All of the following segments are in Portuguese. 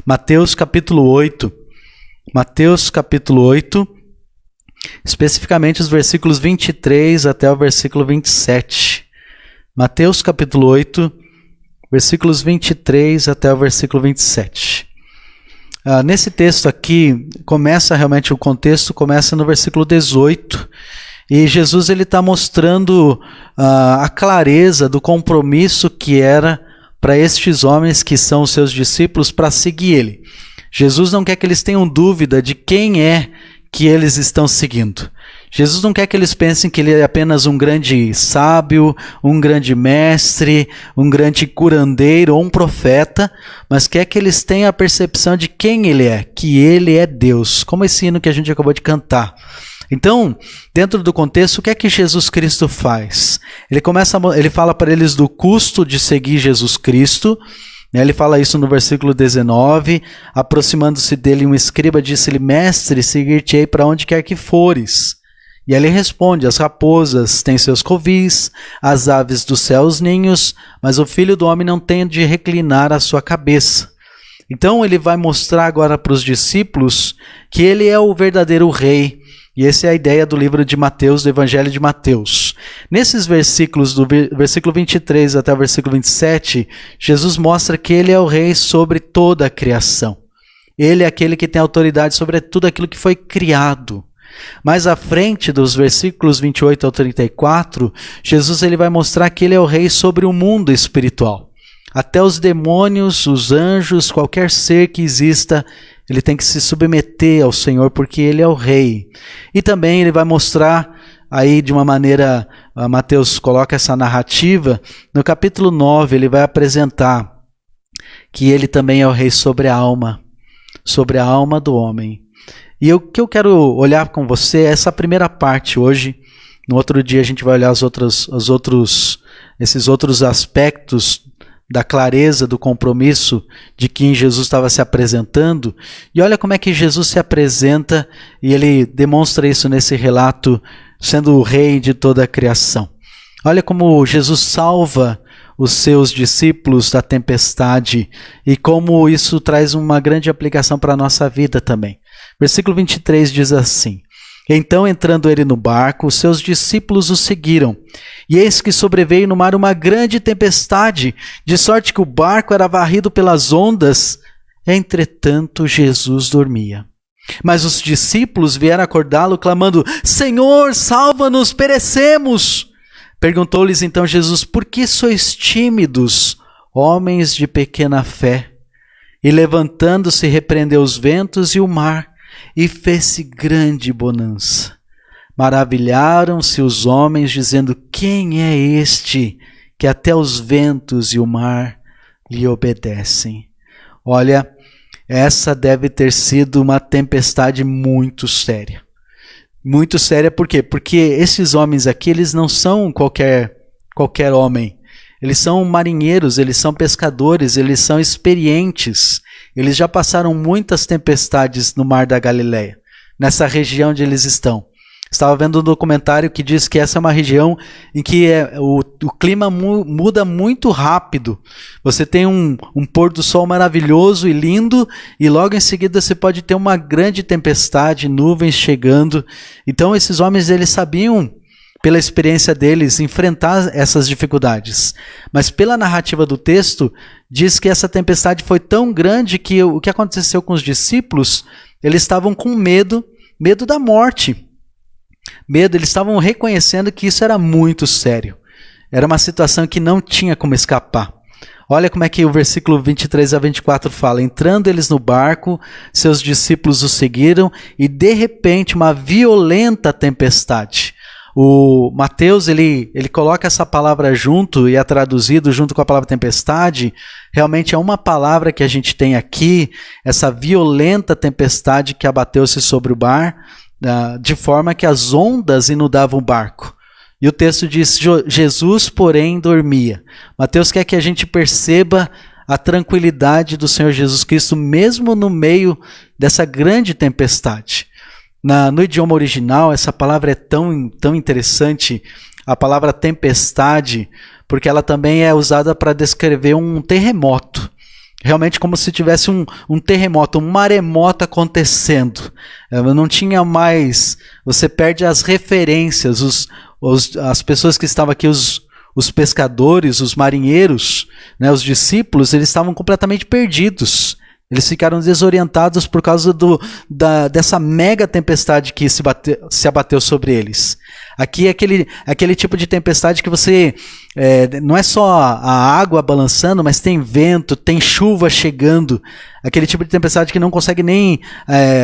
Mateus capítulo 8. Mateus capítulo 8, especificamente os versículos 23 até o versículo 27. Mateus capítulo 8, versículos 23 até o versículo 27. Nesse texto aqui, o contexto começa no versículo 18, e Jesus está mostrando a clareza do compromisso que era para estes homens que são os seus discípulos para seguir ele. Jesus não quer que eles tenham dúvida de quem é que eles estão seguindo. Jesus não quer que eles pensem que ele é apenas um grande sábio, um grande mestre, um grande curandeiro ou um profeta, mas quer que eles tenham a percepção de quem ele é, que ele é Deus, como esse hino que a gente acabou de cantar. Então, dentro do contexto, o que é que Jesus Cristo faz? Ele fala para eles do custo de seguir Jesus Cristo. Ele fala isso no versículo 19, aproximando-se dele um escriba, disse-lhe: Mestre, seguir-te-ei para onde quer que fores. E ele responde: as raposas têm seus covis, as aves do céu os ninhos, mas o Filho do Homem não tem de reclinar a sua cabeça. Então ele vai mostrar agora para os discípulos que ele é o verdadeiro rei. E essa é a ideia do livro de Mateus, do Evangelho de Mateus. Nesses versículos, do versículo 23 até o versículo 27, Jesus mostra que ele é o rei sobre toda a criação. Ele é aquele que tem autoridade sobre tudo aquilo que foi criado. Mais à frente, dos versículos 28 ao 34, Jesus vai mostrar que ele é o rei sobre o mundo espiritual. Até os demônios, os anjos, qualquer ser que exista, ele tem que se submeter ao Senhor, porque ele é o rei. E também ele vai mostrar aí de uma maneira, Mateus coloca essa narrativa, no capítulo 9 ele vai apresentar que ele também é o rei sobre a alma do homem. E o que eu quero olhar com você é essa primeira parte hoje. No outro dia a gente vai olhar esses outros aspectos da clareza do compromisso de quem Jesus estava se apresentando. E olha como é que Jesus se apresenta, e ele demonstra isso nesse relato, sendo o rei de toda a criação. Olha como Jesus salva os seus discípulos da tempestade, e como isso traz uma grande aplicação para a nossa vida também. Versículo 23 diz assim: Então, entrando ele no barco, os seus discípulos o seguiram. E eis que sobreveio no mar uma grande tempestade, de sorte que o barco era varrido pelas ondas. Entretanto, Jesus dormia. Mas os discípulos vieram acordá-lo, clamando: Senhor, salva-nos, perecemos! Perguntou-lhes então Jesus: Por que sois tímidos, homens de pequena fé? E levantando-se, repreendeu os ventos e o mar, e fez-se grande bonança. Maravilharam-se os homens, dizendo: Quem é este que até os ventos e o mar lhe obedecem? Olha, essa deve ter sido uma tempestade muito séria. Muito séria por quê? Porque esses homens aqui, eles não são qualquer homem. Eles são marinheiros, eles são pescadores, eles são experientes. Eles já passaram muitas tempestades no Mar da Galileia, nessa região onde eles estão. Estava vendo um documentário que diz que essa é uma região em que o clima muda muito rápido. Você tem um pôr do sol maravilhoso e lindo, e logo em seguida você pode ter uma grande tempestade, nuvens chegando. Então esses homens, eles sabiam, pela experiência deles, enfrentar essas dificuldades. Mas pela narrativa do texto, diz que essa tempestade foi tão grande que o que aconteceu com os discípulos, eles estavam com medo da morte. Eles estavam reconhecendo que isso era muito sério. Era uma situação que não tinha como escapar. Olha como é que o versículo 23 a 24 fala: Entrando eles no barco, seus discípulos o seguiram, e de repente uma violenta tempestade. O Mateus, ele coloca essa palavra junto, e é traduzido junto com a palavra tempestade. Realmente é uma palavra que a gente tem aqui, essa violenta tempestade que abateu-se sobre o mar, de forma que as ondas inundavam o barco. E o texto diz: Jesus, porém, dormia. Mateus quer que a gente perceba a tranquilidade do Senhor Jesus Cristo, mesmo no meio dessa grande tempestade. No idioma original, essa palavra é tão interessante, a palavra tempestade, porque ela também é usada para descrever um terremoto. Realmente como se tivesse um terremoto, um maremoto acontecendo. Não tinha mais... Você perde as referências, as pessoas que estavam aqui, os pescadores, os marinheiros, né, os discípulos, eles estavam completamente perdidos. Eles ficaram desorientados por causa dessa mega tempestade que se abateu sobre eles. Aqui é aquele tipo de tempestade que você... não é só a água balançando, mas tem vento, tem chuva chegando. Aquele tipo de tempestade que não consegue nem...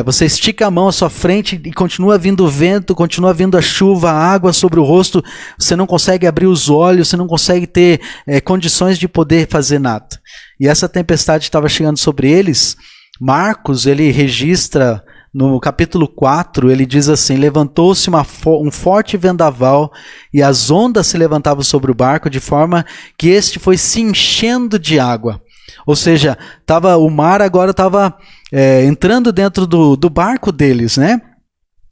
você estica a mão à sua frente e continua vindo o vento, continua vindo a chuva, a água sobre o rosto. Você não consegue abrir os olhos, você não consegue ter condições de poder fazer nada. E essa tempestade estava chegando sobre eles. Marcos, ele registra no capítulo 4, ele diz assim: levantou-se um forte vendaval e as ondas se levantavam sobre o barco de forma que este foi se enchendo de água. Ou seja, o mar agora estava entrando dentro do barco deles, né?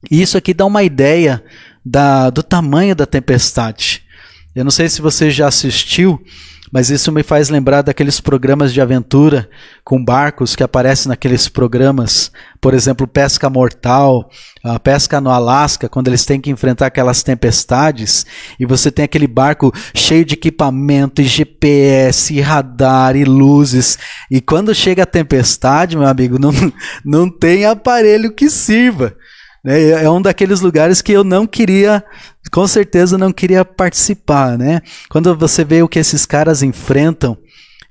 E isso aqui dá uma ideia do tamanho da tempestade. Eu não sei se você já assistiu, mas isso me faz lembrar daqueles programas de aventura com barcos que aparecem naqueles programas, por exemplo, Pesca Mortal, a Pesca no Alasca, quando eles têm que enfrentar aquelas tempestades, e você tem aquele barco cheio de equipamento, e GPS, e radar, e luzes, e quando chega a tempestade, meu amigo, não tem aparelho que sirva. É um daqueles lugares que eu não queria, com certeza não queria participar, né? Quando você vê o que esses caras enfrentam,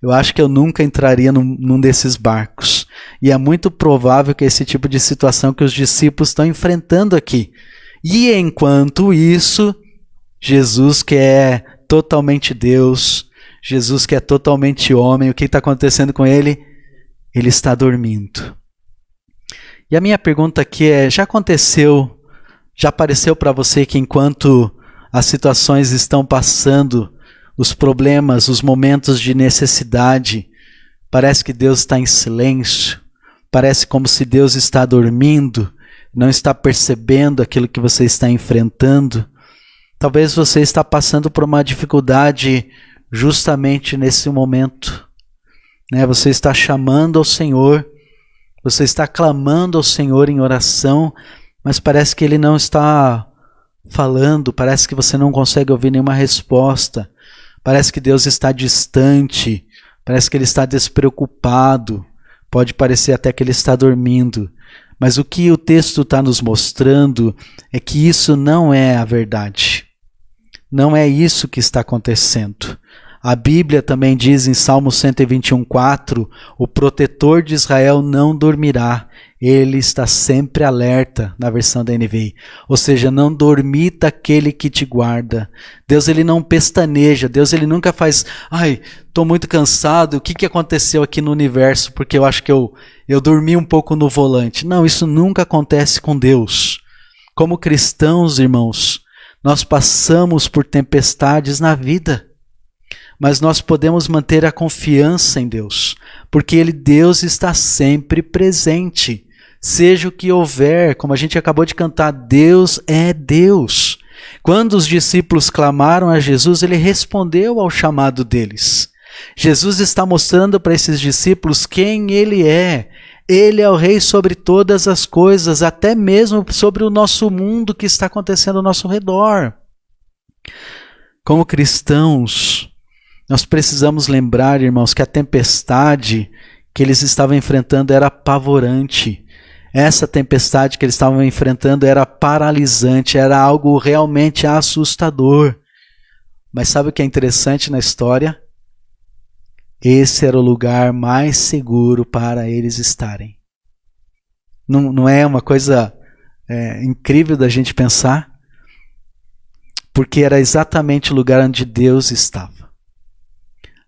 eu acho que eu nunca entraria num desses barcos. E é muito provável que esse tipo de situação que os discípulos estão enfrentando aqui. E enquanto isso, Jesus, que é totalmente Deus, Jesus, que é totalmente homem, o que está acontecendo com ele? Ele está dormindo. E a minha pergunta aqui é, já apareceu para você que enquanto as situações estão passando, os problemas, os momentos de necessidade, parece que Deus está em silêncio, parece como se Deus está dormindo, não está percebendo aquilo que você está enfrentando? Talvez você está passando por uma dificuldade justamente nesse momento, né? Você está chamando ao Senhor, você está clamando ao Senhor em oração, mas parece que Ele não está falando, parece que você não consegue ouvir nenhuma resposta, parece que Deus está distante, parece que Ele está despreocupado, pode parecer até que Ele está dormindo. Mas o que o texto está nos mostrando é que isso não é a verdade. Não é isso que está acontecendo. A Bíblia também diz em Salmo 121:4, o protetor de Israel não dormirá, ele está sempre alerta, na versão da NVI. Ou seja, não dormita aquele que te guarda. Deus, ele não pestaneja, Deus, ele nunca faz, estou muito cansado, o que aconteceu aqui no universo, porque eu acho que eu dormi um pouco no volante. Não, isso nunca acontece com Deus. Como cristãos, irmãos, nós passamos por tempestades na vida. Mas nós podemos manter a confiança em Deus, porque Deus está sempre presente. Seja o que houver, como a gente acabou de cantar, Deus é Deus. Quando os discípulos clamaram a Jesus, Ele respondeu ao chamado deles. Jesus está mostrando para esses discípulos quem Ele é. Ele é o Rei sobre todas as coisas, até mesmo sobre o nosso mundo que está acontecendo ao nosso redor. Como cristãos, nós precisamos lembrar, irmãos, que a tempestade que eles estavam enfrentando era apavorante. Essa tempestade que eles estavam enfrentando era paralisante, era algo realmente assustador. Mas sabe o que é interessante na história? Esse era o lugar mais seguro para eles estarem. Não é uma coisa incrível da gente pensar? Porque era exatamente o lugar onde Deus estava.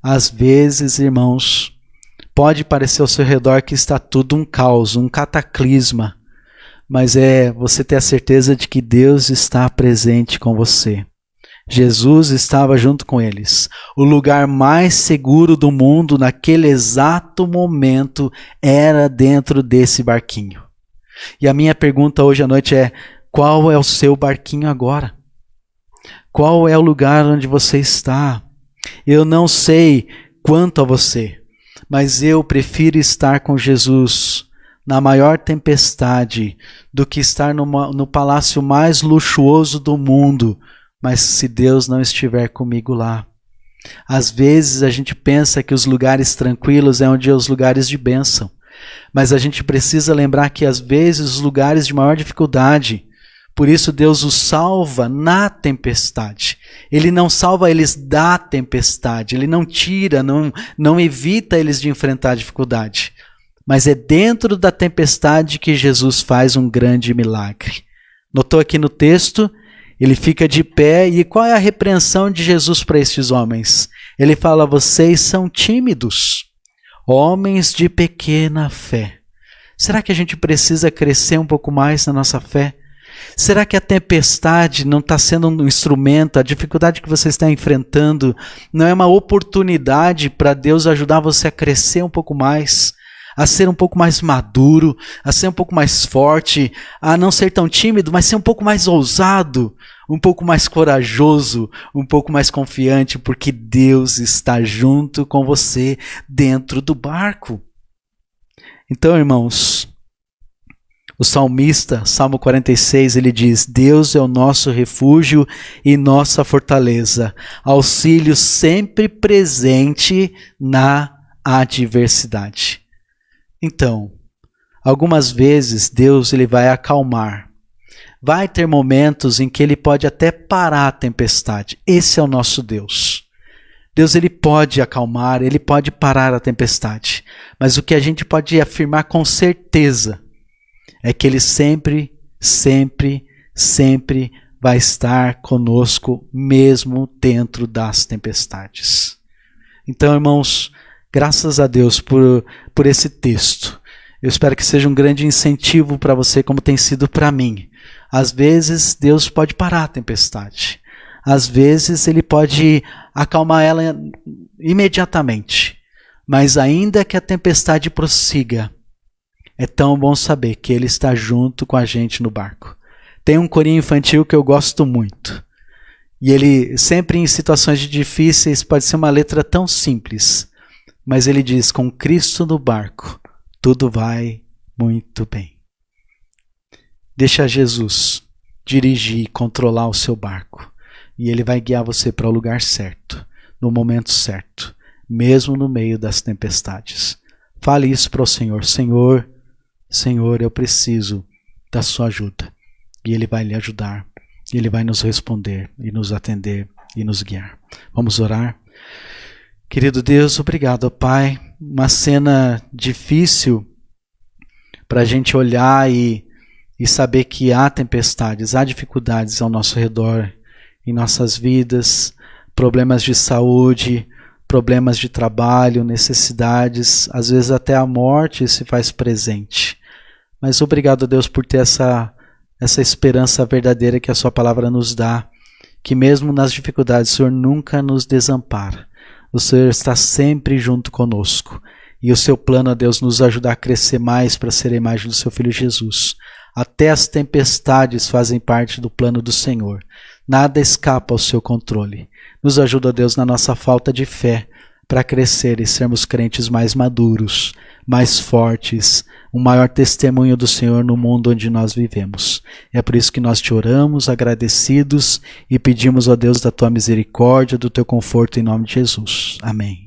Às vezes, irmãos, pode parecer ao seu redor que está tudo um caos, um cataclisma, mas é você ter a certeza de que Deus está presente com você. Jesus estava junto com eles. O lugar mais seguro do mundo naquele exato momento era dentro desse barquinho. E a minha pergunta hoje à noite é: qual é o seu barquinho agora? Qual é o lugar onde você está? Eu não sei quanto a você, mas eu prefiro estar com Jesus na maior tempestade do que estar no palácio mais luxuoso do mundo, mas se Deus não estiver comigo lá. Às vezes a gente pensa que os lugares tranquilos é onde é os lugares de bênção, mas a gente precisa lembrar que às vezes os lugares de maior dificuldade, por isso Deus os salva na tempestade. Ele não salva eles da tempestade, Ele não tira, não evita eles de enfrentar a dificuldade. Mas é dentro da tempestade que Jesus faz um grande milagre. Notou aqui no texto? Ele fica de pé e qual é a repreensão de Jesus para estes homens? Ele fala, vocês são tímidos, homens de pequena fé. Será que a gente precisa crescer um pouco mais na nossa fé? Será que a tempestade não está sendo um instrumento, a dificuldade que você está enfrentando não é uma oportunidade para Deus ajudar você a crescer um pouco mais, a ser um pouco mais maduro, a ser um pouco mais forte, a não ser tão tímido, mas ser um pouco mais ousado, um pouco mais corajoso, um pouco mais confiante, porque Deus está junto com você dentro do barco. Então, irmãos, o salmista, Salmo 46, ele diz, Deus é o nosso refúgio e nossa fortaleza, auxílio sempre presente na adversidade. Então, algumas vezes Deus ele vai acalmar. Vai ter momentos em que Ele pode até parar a tempestade. Esse é o nosso Deus. Deus ele pode acalmar, Ele pode parar a tempestade. Mas o que a gente pode afirmar com certeza é que Ele sempre, sempre, sempre vai estar conosco, mesmo dentro das tempestades. Então, irmãos, graças a Deus por esse texto. Eu espero que seja um grande incentivo para você, como tem sido para mim. Às vezes, Deus pode parar a tempestade. Às vezes, Ele pode acalmar ela imediatamente. Mas ainda que a tempestade prossiga, é tão bom saber que Ele está junto com a gente no barco. Tem um corinho infantil que eu gosto muito. E ele, sempre em situações difíceis, pode ser uma letra tão simples. Mas ele diz, com Cristo no barco, tudo vai muito bem. Deixa Jesus dirigir e controlar o seu barco. E Ele vai guiar você para o lugar certo, no momento certo, mesmo no meio das tempestades. Fale isso para o Senhor. Senhor, Senhor, eu preciso da sua ajuda. E Ele vai lhe ajudar. E Ele vai nos responder e nos atender e nos guiar. Vamos orar? Querido Deus, obrigado, Pai. Uma cena difícil para a gente olhar e saber que há tempestades, há dificuldades ao nosso redor, em nossas vidas, problemas de saúde, problemas de trabalho, necessidades, às vezes até a morte se faz presente. Mas obrigado, Deus, por ter essa esperança verdadeira que a sua palavra nos dá, que mesmo nas dificuldades o Senhor nunca nos desampara. O Senhor está sempre junto conosco. E o seu plano, ó Deus, nos ajudar a crescer mais para ser a imagem do seu Filho Jesus. Até as tempestades fazem parte do plano do Senhor. Nada escapa ao seu controle. Nos ajuda, ó Deus, na nossa falta de fé, para crescer e sermos crentes mais maduros, mais fortes, um maior testemunho do Senhor no mundo onde nós vivemos. É por isso que nós te oramos, agradecidos, e pedimos, ó Deus, da tua misericórdia, do teu conforto, em nome de Jesus. Amém.